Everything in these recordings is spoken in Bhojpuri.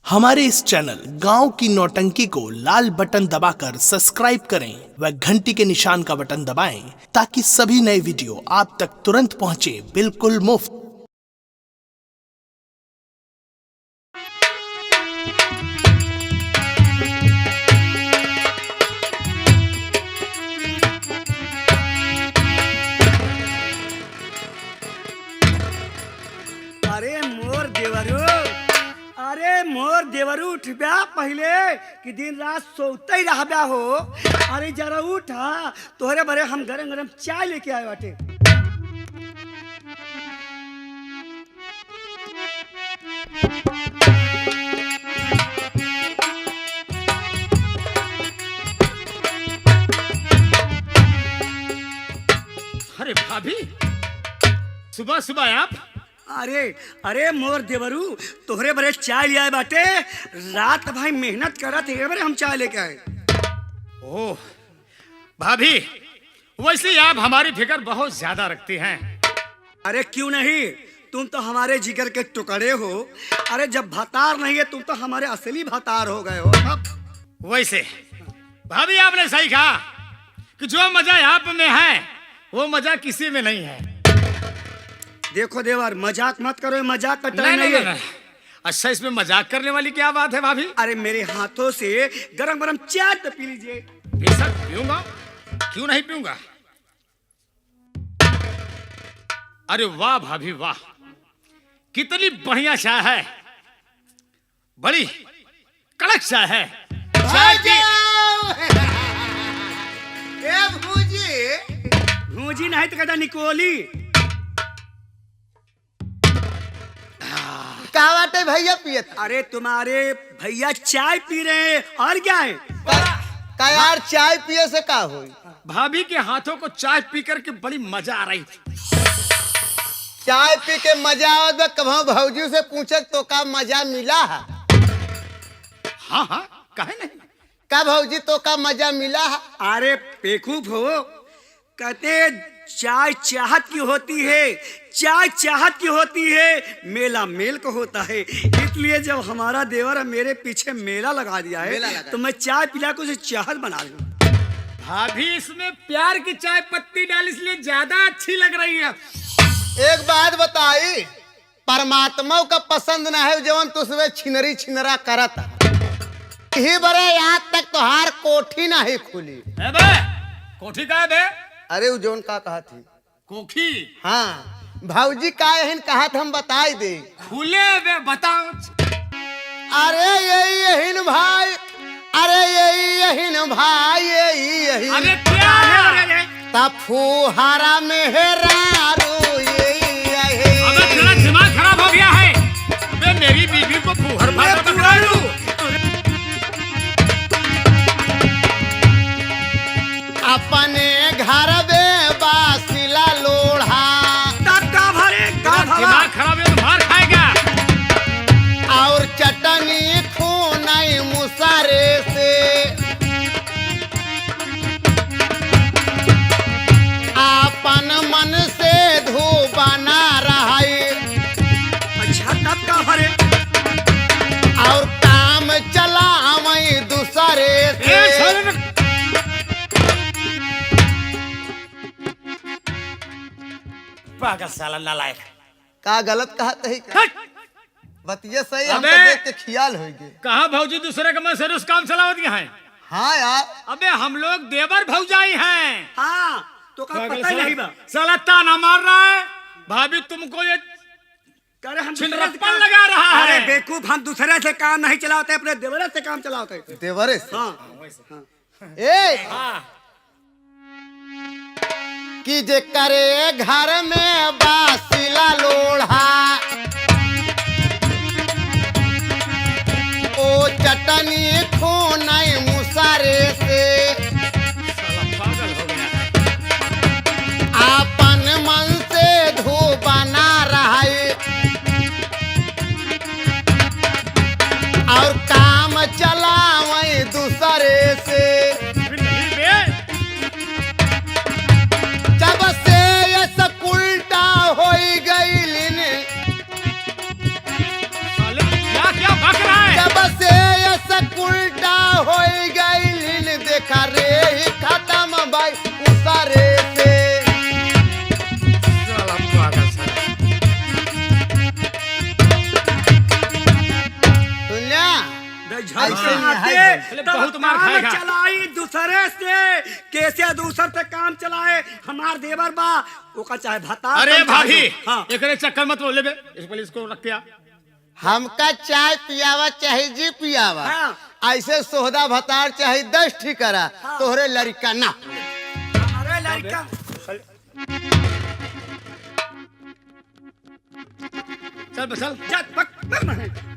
हमारे इस चैनल गांव की नौटंकी को लाल बटन दबाकर सब्सक्राइब करें व घंटी के निशान का बटन दबाएं ताकि सभी नए वीडियो आप तक तुरंत पहुंचे बिल्कुल मुफ्त। अरे मोर देवरू उठ ब्या पहले कि दिन रात सोते ही रह ब्या हो। अरे जरा उठा तोहरे बरे हम गरम गरम चाय लेके आए बाटे। अरे भाभी, सुबह सुबह आप? अरे अरे मोर देवरू तोहरे बरे चाय ले आए बाटे। रात भाई मेहनत करत है बरे हम चाय लेके आए। ओह भाभी, वैसे आप हमारी फिक्र बहुत ज्यादा रखती हैं। अरे क्यों नहीं, तुम तो हमारे जिगर के टुकड़े हो। अरे जब भतार नहीं है तुम तो हमारे असली भतार हो गए हो। वैसे भाभी आपने सही कहा कि जो मजा आप में है वो मजा किसी में नहीं है। देखो देवर, मजाक मत करो, मजाक का टाइम नहीं, नहीं है। अच्छा, इसमें मजाक करने वाली क्या बात है भाभी? अरे मेरे हाथों से गरम गरम चाय तो पी लीजिए। बेशक पीऊंगा, क्यों नहीं पीऊंगा। अरे वाह भाभी वाह, कितनी बढ़िया चाय है, बड़ी कड़क चाय है। चाय की भूजी नहीं तो कहता निकोली। क्या बात है भैया पियत? अरे तुम्हारे भैया चाय पी रहे हैं और क्या है। का यार चाय पिए से का होई? भाभी के हाथों को चाय पी करके बड़ी मजा आ रही थी। चाय पी के मजा आवत बा, कभो भौजी से पूछे तो का मजा मिला है? हाँ हाँ, काहे नहीं। का भौजी तो का मजा मिला है? अरे बेवकूफ हो, कहते चाय चाहत की होती है, चाय चाहत की होती है, मेला मेल को होता है। इसलिए जब हमारा देवर मेरे पीछे मेला लगा दिया है तो मैं चाय पिला के उसे चाहत बना दूं। भाभी इसमें प्यार की चाय पत्ती डाल, इसलिए ज्यादा अच्छी लग रही है। एक बात बताई, परमात्मा का पसंद ना है जवन तुझसे छिनरी छिनरा करत ही बरे। यहाँ तक तो हार कोठी ना ही खुली। बे, कोठी का है बे? अरे वो जोन का कहा थी कोठी। हाँ भौजी का यही कहा था, हम बताई दे। खुले बे, बताओ। अरे यही भाई, अरे यही भाई, यही अरे क्या है? तफूहारा मेहरारू यही। अबे तेरा दिमाग खराब हो गया है। अबे मेरी बीवी को फूहर भागा पकड़ा लूं। अपने घर में बासिला लोढ़ा। का भरे का भरा। दिमाग खराब है तो मार खाएगा। और चटनी खूनाई मुसारे से। अपन मन से धूपना रहा। अच्छा तब का भरे। और काम चला वही दूसरे से। पागल साला नालायक। का गलत कहा तही बतिये सही, हमको अबे! देख के ख्याल होगी। कहा भौजी दूसरे का मन से उस काम चलावत है। हाँ यार, अबे हम लोग देवर भौजाई हैं। हाँ तो का पता ही नहीं बा। साला ताना मार रहा है। भाभी तुमको ये करे हम छिनरप्पन लगा रहा है। अरे बेवकूफ, हम दूसरे से काम नहीं चलाते, अपने देवरे से काम चलाते। देवरे से। हाँ ए हाँ। कि जे करे घर में बासिला लोढ़ा। ओ चटनी खूनाई मुसारे से। साला पागल हो गया है। अपन मन से धूपना रहा। और काम चला वही दूसरे से। जब से ये सब उल्टा हो गई, साले क्या क्या बक रहा है? जब देखा रे ही खत्म भाई उसरे से। साला पागल साला। सुनिया झट ऐसे से नहीं है आते, भाई। बहुत मार काम खाएगा। चलाई दूसरे से, कैसे दूसर से काम चलाए हमार देवर बा, ओका चाहे भता। अरे भाभी, हाँ एकरे चक्कर मत बोले बे, इस पहले इसको रख दिया। हमका चाय पियावा चाहे जी पियावा, हाँ। ऐसे सोहदा भतार चाहे 10 ठिकरा हाँ। तोहरे लड़का ना। अरे लड़का चल बे, चल। जा,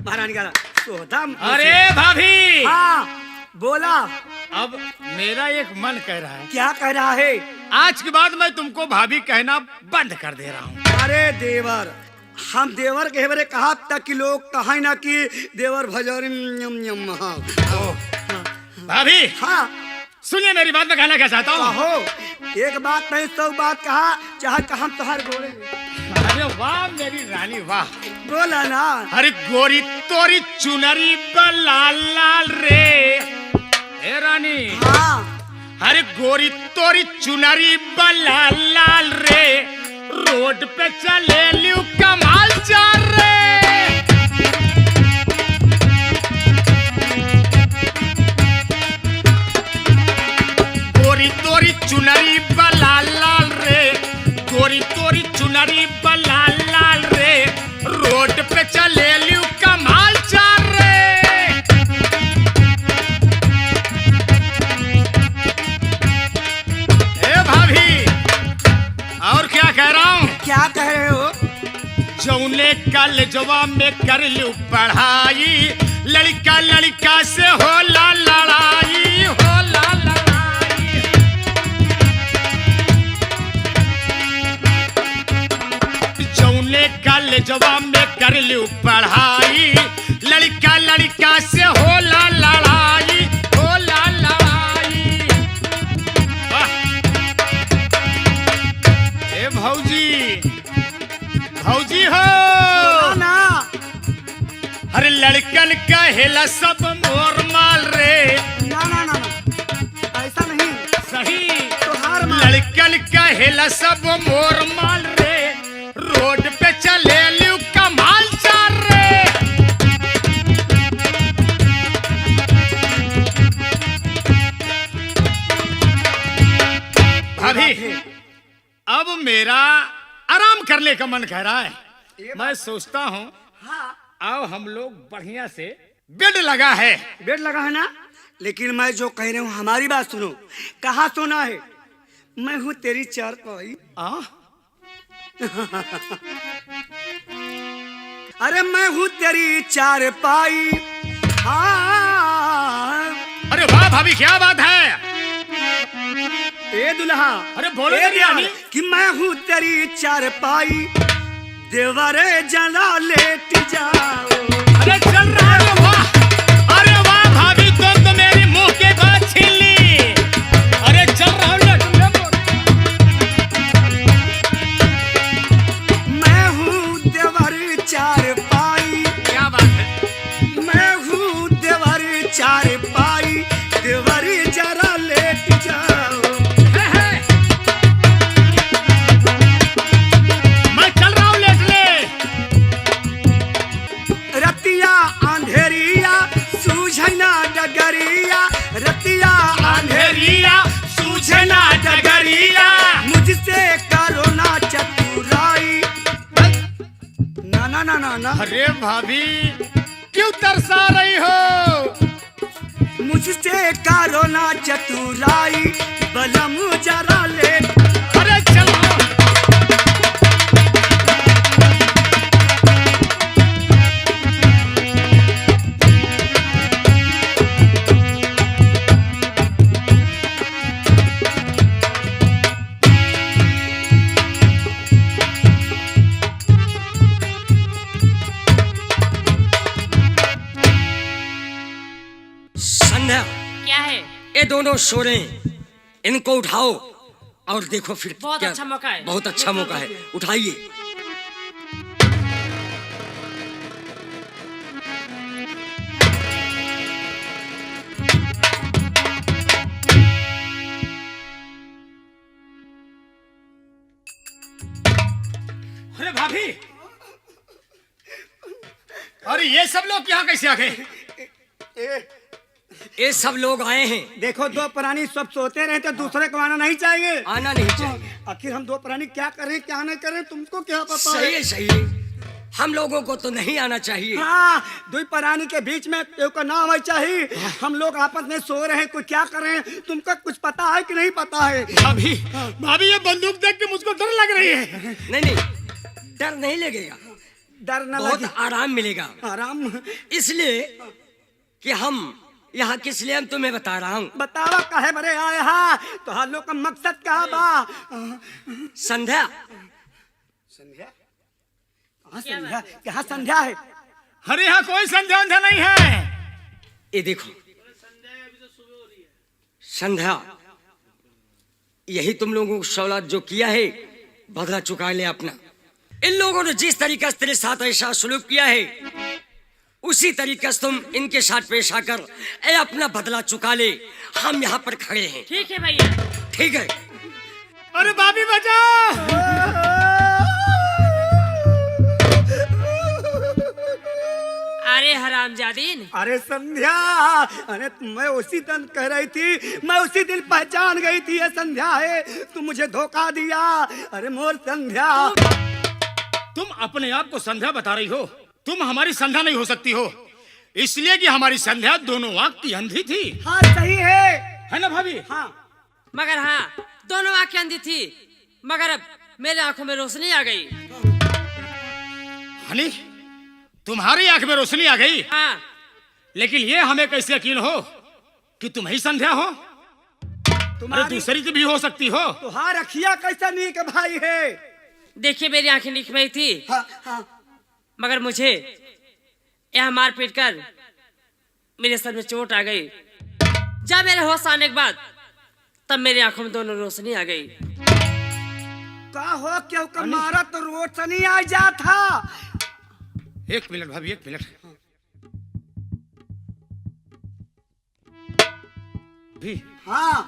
महारानी का सोदा। अरे भाभी, हाँ बोला, अब मेरा एक मन कह रहा है, क्या कह रहा है? आज के बाद मैं तुमको भाभी कहना बंद कर दे रहा हूँ। अरे देवर, हम देवर के बरे कहा तक कि लोग कहा ना कि देवर भजोरी हाँ। भाभी हाँ सुनिए मेरी बात, मैं कहना क्या चाहता हूँ। कहो, एक बात नहीं 100 बात कहा, चाहे तो हम तोहर गोरे। अरे वाह मेरी रानी वाह। बोला ना। अरे गोरी तोरी चुनरी लाल लाल रे, ए रानी। हाँ अरे गोरी तोरी चुनरी लाल लाल रे, रोड पे चले लियो कमाल चार रे। गोरी तोरी चुनरी लाल लाल रे, गोरी तोरी चुनरी लाल लाल रे, रोड पे चले लियो कमाल चार रे। ए भाभी, और क्या कह रहा हूँ? क्या कह रहे हो? जौने कल जवाब में कर लू पढ़ाई, लड़का लड़का से होला लड़ाई, होला लड़ाई। जौने कल जवाब में कर लू पढ़ाई, लड़का लड़का से होला लड़ाई, होला लड़ाई। वाह। ए भौजी, भौजी हो। बोला ना। अरे लड़कन का हेला सब मोर माल रे। ना ना ना ना, ऐसा नहीं। सही, तोहार माल। लड़कन का हेला सब मोर माल रे, रोड पे चले लियो कमाल चार रे। भाभी, अब मेरा आराम करने का मन कह रहा है। मैं सोचता हूँ हाँ अब हम लोग बढ़िया से, बेड लगा है। बेड लगा है ना, लेकिन मैं जो कह रहा हूँ हमारी बात सुनो। कहाँ सोना है? मैं हूँ तेरी चारपाई। अरे मैं हूँ तेरी चारपाई। हाँ अरे वाह भाभी, क्या बात है। ए दुल्हा, अरे बोलो ए मेरी रानी। कि मैं हूँ तेरी चारपाई, देवरे जला लेट जाओ। अरे चल रहा है वाह। अरे वाह भाभी, तुम तो मेरी मुंह के बात छीन ली। अरे चल रहा है। मैं हूँ देवर चारपाई। क्या बात है। मैं हूँ देवर चारपाई, देवर जरा लेट जाओ। है। मैं चल रहा हूँ, लेट ले। रतिया अंधेरिया सूझना डगरिया, रतिया अंधेरिया सूझना डगरिया। मुझसे करो ना चतुराई। ना ना ना ना ना, अरे भाभी, क्यों तरसा रही हो। मुझसे करो ना चतुराई, बलम जरा लेट। अरे चल। संध्या, क्या है? ये दोनों सो रहे हैं, इनको उठाओ और देखो फिर। बहुत क्या- अच्छा मौका है। बहुत अच्छा मौका है, उठाइए। ये सब लोग यहाँ कैसे आ गए? ये सब लोग आए हैं। देखो, दो प्राणी सब सोते रहे तो दूसरे को आना नहीं चाहिए। आना नहीं चाहिए। आखिर हम दो प्राणी क्या करें क्या नहीं करें, तुमको क्या पता सही है, सही है। हम लोगों को तो नहीं आना चाहिए। हाँ, दो प्राणी के बीच में एक नाम है चाहिए। हम लोग आपस में सो रहे हैं, कोई क्या करें, तुमको कुछ पता है कि नहीं पता है? भाभी, भाभी ये बंदूक देख के मुझको डर लग रही है। नहीं नहीं, डर नहीं लगेगा, डर न बहुत लगे। आराम मिलेगा। आराम इसलिए कि हम यहाँ किस लिए हम तुम्हें बता रहा हूँ। बतावा काहे बरे आए हा, तो हम लोग का मकसद क्या बा? संध्या। संध्या? कहाँ संध्या? कहाँ संध्या है? अरे यहाँ कोई संध्या वंध्या नहीं है। ये देखो, संध्या, यही तुम लोगों को सौलात जो किया है, बदला चुका ले अपना। इन लोगों ने जिस तरीके से तेरे साथ ऐसा सलूक किया है, उसी तरीके से तुम इनके साथ पेश आकर अपना बदला चुका ले। हम यहाँ पर खड़े हैं। ठीक है भैया। ठीक है। अरे भाभी बचाओ। अरे हरामजादीन, अरे संध्या, अरे मैं उसी दिन कह रही थी, मैं उसी दिन पहचान गई थी ये संध्या है। तू मुझे धोखा दिया। अरे मोर संध्या। तुम अपने आप को संध्या बता रही हो। तुम हमारी संध्या नहीं हो सकती हो, इसलिए कि हमारी संध्या दोनों आंख की अंधी थी। हाँ सही है ना भाभी? हाँ। मगर हाँ, दोनों आंखें अंधी थी, मगर अब मेरे आंखों में रोशनी आ गई। हनी, तुम्हारी आंख में रोशनी आ गई? हाँ। लेकिन ये हमें कैसे यकीन हो कि तुम ही संध्या हो? अरे दूसरी भी हो सकती हो। तुहार अखिया कैसा नीक भाई है। देखिए, मेरी आंखें नीक में थी, हाँ, हाँ। मगर मुझे यहाँ मार पीट कर मेरे सर में चोट आ गई। जब मेरे होश आने के बाद तब मेरी आंखों में दोनों रोशनी आ गई। का हो, क्यों का मारा तो रोशनी आ जा था। एक मिनट भाभी, एक मिनट। भी हाँ।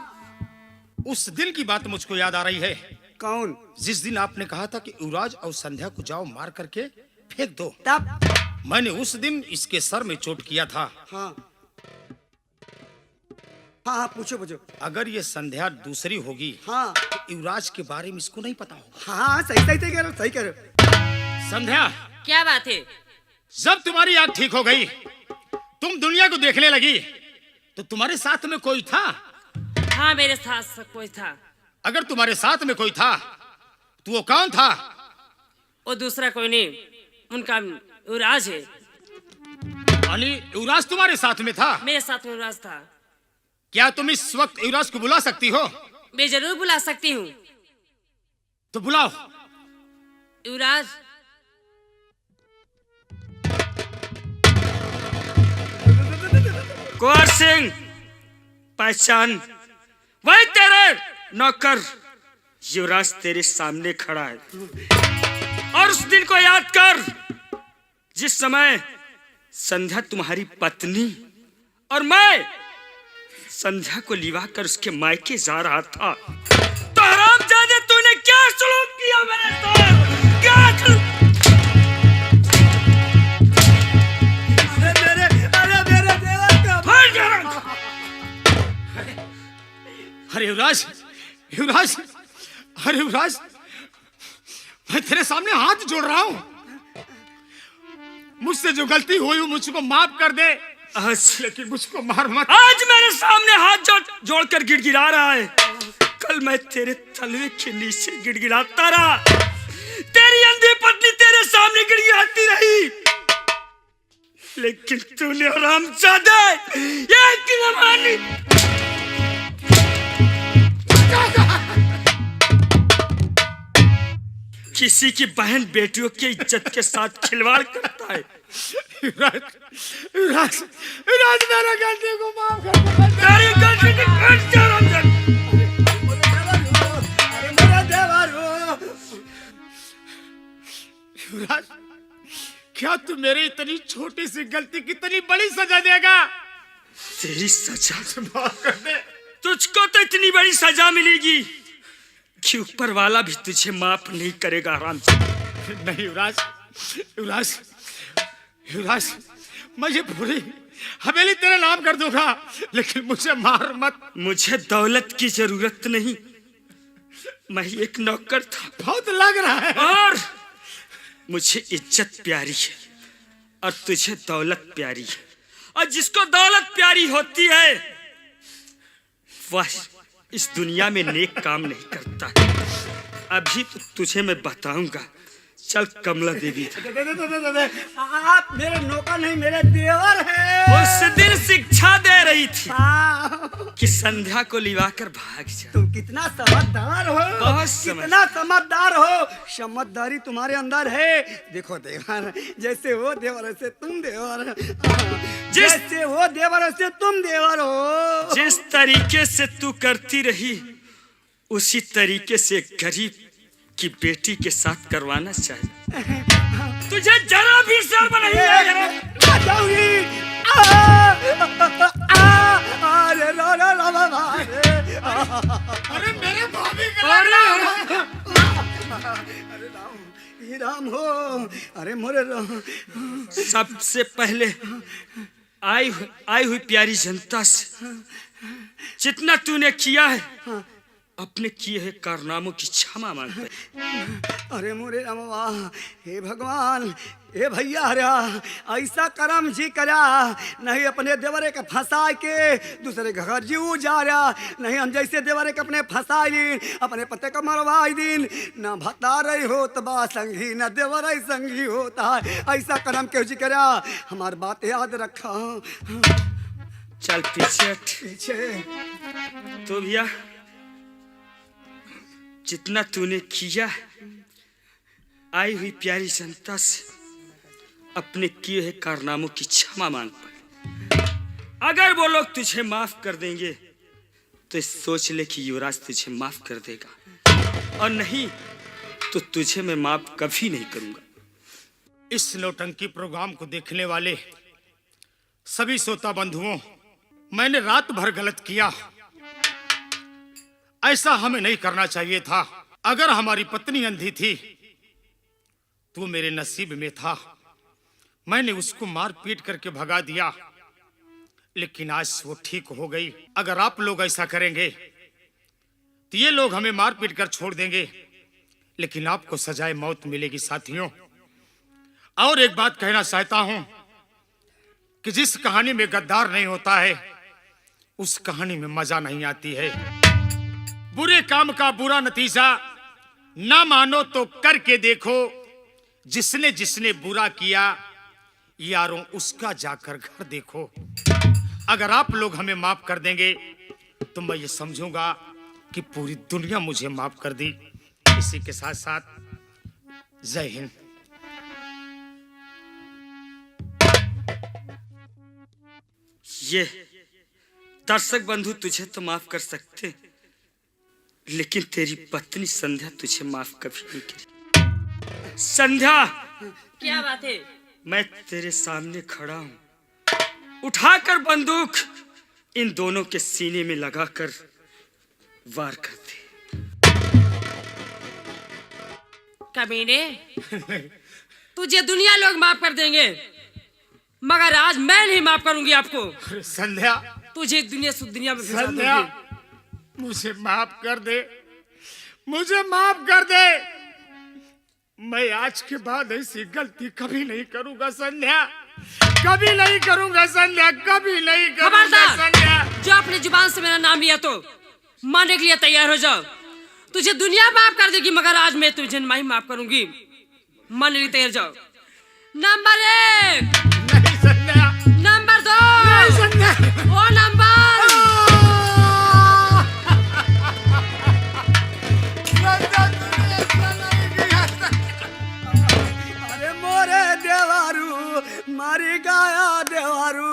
उस दिन की बात मुझको याद आ रही है। कौन? जिस दिन आपने कहा था कि युवराज और संध्या को जाओ मार करके फेंक दो। तब? मैंने उस दिन इसके सर में चोट किया था। हाँ हाँ हाँ, पूछो पूछो। अगर ये संध्या दूसरी होगी, हाँ तो युवराज के बारे में इसको नहीं पता होगा। हाँ, सही सही सही कह रहे हो, सही कह रहे हो। संध्या, क्या बात है? जब तुम्हारी आंख ठीक हो गई, तुम दुनिया को देखने लगी, तो तुम्हारे साथ में कोई था? हाँ, मेरे साथ कोई था। अगर तुम्हारे साथ में कोई था, तो वो कौन था? वो दूसरा कोई नहीं, उनका युवराज है। यानी युवराज तुम्हारे साथ में था? मेरे साथ में युवराज था। क्या तुम इस वक्त युवराज को बुला सकती हो? मैं जरूर बुला सकती हूँ। तो बुलाओ। युवराज। कुंवर सिंह, पहचान, वही तेरे नौकर युवराज तेरे सामने खड़ा है। और उस दिन को याद कर, जिस समय संध्या तुम्हारी पत्नी और मैं संध्या को लिवा कर उसके मायके जा रहा था। तो हरामजादे, तूने क्या सलूक किया मेरे साथ? क्या अरे युवराज, युवराज, अरे युवराज, मैं तेरे सामने हाथ जोड़ रहा हूँ। मुझसे जो गलती हुई मुझको माफ कर दे, लेकिन मुझको मार मत। आज मेरे सामने हाथ जोड़कर गिड़गिड़ा रहा है। कल मैं तेरे तलवे के नीचे गिड़गिड़ाता रहा, तेरी अंधी पत्नी तेरे सामने गिड़गिड़ाती रही, लेकिन तूने हरामजादे एक न मानी। किसी की बहन बेटियों की इज्जत के साथ खिलवाड़ करता है। युवराज, युवराज, युवराज, मेरा गलती को माफ कर दे। तेरी गलती को काट दे रंजन। युवराज, क्या तू मेरी इतनी छोटी सी गलती की इतनी बड़ी सजा देगा? तेरी सजा से माफ कर दे। तुझको तो इतनी बड़ी सजा मिलेगी कि ऊपर वाला भी तुझे माफ नहीं करेगा। आराम से। नहीं युवराज, युवराज, युवराज, मैं ये पूरी हवेली तेरे नाम कर दूंगा, लेकिन मुझे मार मत। मुझे दौलत की जरूरत नहीं, मैं एक नौकर था बहुत लग रहा है। और मुझे इज्जत प्यारी है और तुझे दौलत प्यारी है, और जिसको दौलत प्यारी होती है वह इस दुनिया में नेक काम नहीं करता। अभी तो तुझे मैं बताऊंगा। चल कमला देवी था। आप मेरे नौकर नहीं, मेरे देवर हैं। उस दिन शिक्षा दे रही थी कि संध्या को लिवाकर भाग जा। तुम कितना समझदार हो, बहुत समझ। कितना समझदार हो। समझदारी तुम्हारे अंदर है। देखो देवर, जैसे वो देवर ऐसे तुम देवर, जैसे वो देवर ऐसे तुम देवर हो। जिस तरीके से तू करती रही उसी तरीके से गरीब की बेटी के साथ करवाना चाहिए। तुझे जरा भी शर्म नहीं आएगा? अरे रो रो रो बाबा, अरे मेरे भाभी अरे राम हो। अरे मोरे राम। सबसे पहले आई हुई प्यारी जनता से जितना तूने किया है अपने किए हैं कारनामों की क्षमा मांगते। अरे मोरे रामवा, हे भगवान, हे भैया, अरे ऐसा करम जी करा नहीं, अपने देवरे के फंसा के दूसरे घर जीव जा रहा नहीं। हम जैसे देवरे के अपने फंसाई दिन, अपने पते को मरवाई दिन, ना भता रही हो तबा संगी, ना देवर संगी होता है। ऐसा करम क्यों जी करा? हमार बात याद रखा। चल पीछे पीछे तो भैया, जितना तूने किया आई हुई प्यारी जनता से अपने किए हैं कारनामों की क्षमा मांग पड़े। अगर वो लोग तुझे माफ कर देंगे तो सोच ले कि युवराज तुझे माफ कर देगा, और नहीं तो तुझे मैं माफ कभी नहीं करूंगा। इस नौटंकी प्रोग्राम को देखने वाले सभी श्रोता बंधुओं, मैंने रात भर गलत किया। ऐसा हमें नहीं करना चाहिए था। अगर हमारी पत्नी अंधी थी तो मेरे नसीब में था, मैंने उसको मार पीट करके भगा दिया, लेकिन आज वो ठीक हो गई। अगर आप लोग ऐसा करेंगे तो ये लोग हमें मार पीट कर छोड़ देंगे, लेकिन आपको सजाए मौत मिलेगी साथियों। और एक बात कहना चाहता हूं कि जिस कहानी में गद्दार नहीं होता है उस कहानी में मजा नहीं आती है। बुरे काम का बुरा नतीजा ना मानो तो करके देखो। जिसने जिसने बुरा किया यारों उसका जाकर घर देखो। अगर आप लोग हमें माफ कर देंगे तो मैं ये समझूंगा कि पूरी दुनिया मुझे माफ कर दी। इसी के साथ साथ जय हिंद। ये दर्शक बंधु तुझे तो माफ कर सकते, लेकिन तेरी पत्नी संध्या तुझे माफ कभी नहीं करेगी। संध्या, क्या बात है? मैं तेरे सामने खड़ा हूं, उठाकर बंदूक इन दोनों के सीने में लगाकर वार कर दे। कमीने, तुझे दुनिया लोग माफ कर देंगे, मगर आज मैं नहीं माफ करूंगी आपको। संध्या, तुझे दुनिया सुध दुनिया में फंसा संध्या, दूंगी। मुझे माफ कर दे, मुझे माफ कर दे। मैं आज के बाद ऐसी गलती कभी नहीं करूंगा संध्या, कभी नहीं करूंगा संध्या, कभी नहीं करूंगा खबरदार, संध्या। जो अपनी जुबान से मेरा नाम लिया तो मानने के लिए तैयार हो जाओ। तुझे दुनिया माफ कर देगी, मगर आज मैं तुझे नहीं माफ करूंगी। मानने के लिए तैयार जाओ। नंबर 1, नहीं संध्या, नंबर 2, नहीं संध्या। ओ नंबर। अरे मोरे देवारू, मारी गाया देवारू,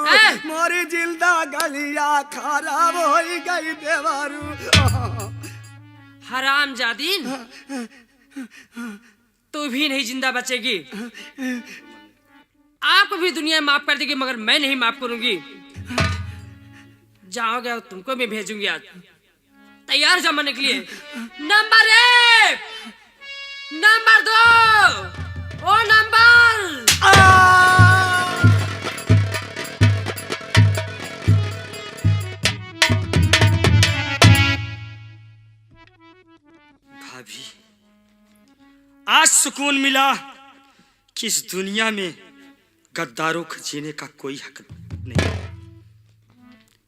मोरी जिंदा गलिया खराब हो गई देवारू। हराम जादीन, तू भी नहीं जिंदा बचेगी। आपको भी दुनिया माफ कर देगी, मगर मैं नहीं माफ करूंगी। जाओगे तुमको मैं भेजूंगी आज। तैयार जा मरने के लिए। नंबर 1, नंबर 2, ओ नंबर। सुकून मिला कि इस दुनिया में गद्दारों को जीने का कोई हक नहीं।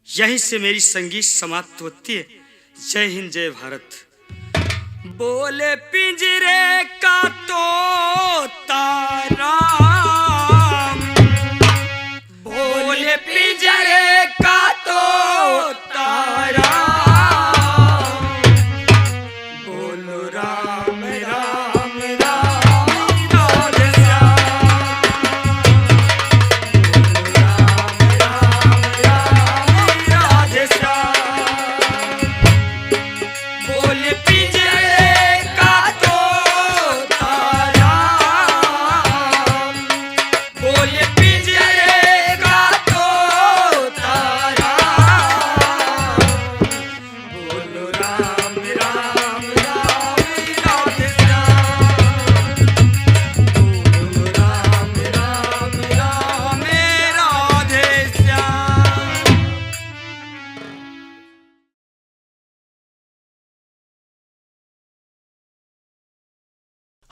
यहीं से मेरी संगीत समाप्त होती है। जय हिंद, जय भारत। बोले पिंजरे का तोता राम, बोले पिंजरे का तोता राम, बोलो राम राम राम राधे श्याम, बोलो राम राम राम राधे श्याम। बोले पिंजरे का तोता राम, बोले पिंजरे का तोता राम, बोलो राम राम राम राधे श्याम, बोलो राम राम राम राधे श्याम।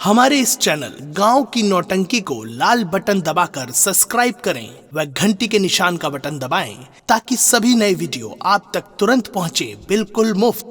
हमारे इस चैनल गांव की नौटंकी को लाल बटन दबाकर सब्सक्राइब करें व घंटी के निशान का बटन दबाएं ताकि सभी नए वीडियो आप तक तुरंत पहुंचे, बिल्कुल मुफ्त।